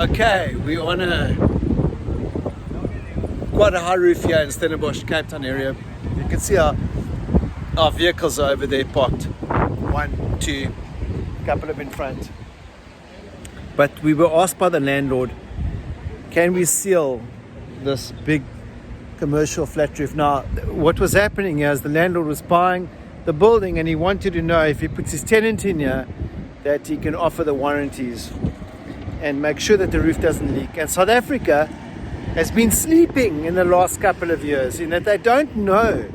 Okay, we're on quite a high roof here in Stellenbosch, Cape Town area. You can see our vehicles are over there parked. 1, 2, couple of in front. But we were asked by the landlord, can we seal this big commercial flat roof? Now, what was happening is the landlord was buying the building and he wanted to know if he puts his tenant in here that he can offer the warranties and make sure that the roof doesn't leak. And South Africa has been sleeping in the last couple of years in that they don't know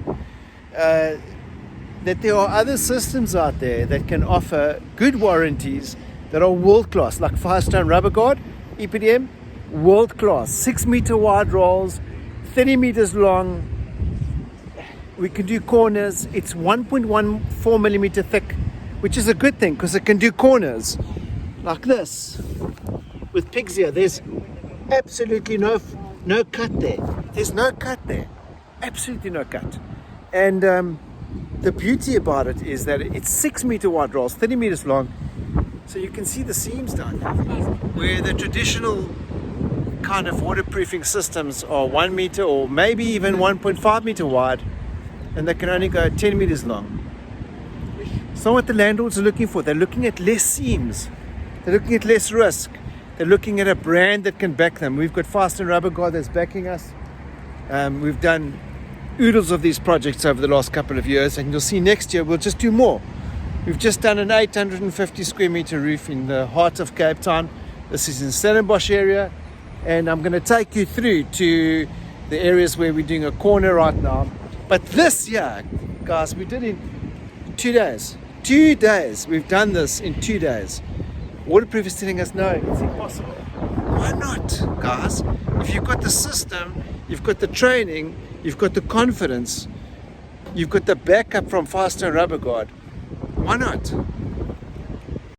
that there are other systems out there that can offer good warranties that are world class, like Firestone Rubber Guard, EPDM, world class, 6 meter wide rolls, 30 meters long. We can do corners. It's 1.14 millimeter thick, which is a good thing because it can do corners like this with pigs here. There's absolutely no cut there. There's no cut there, absolutely no cut. And the beauty about it is that it's 6 meter wide rolls, 30 meters long, so you can see the seams down there, where the traditional kind of waterproofing systems are 1 meter or maybe even 1.5 meter wide, and they can only go 10 meters long. It's not what the landlords are looking for. They're looking at less seams, they're looking at less risk, they're looking at a brand that can back them. We've got Firestone Rubber Guard that's backing us. We've done oodles of these projects over the last couple of years, and you'll see next year we'll just do more. We've just done an 850 square meter roof in the heart of Cape Town. This is in Stellenbosch area, and I'm going to take you through to the areas where we're doing a corner right now. But this year, guys, we did in 2 days. 2 days. We've done this in 2 days. Waterproof is telling us no, it's impossible. Why not, guys? If you've got the system, you've got the training, you've got the confidence, you've got the backup from Firestone Rubber Guard, why not?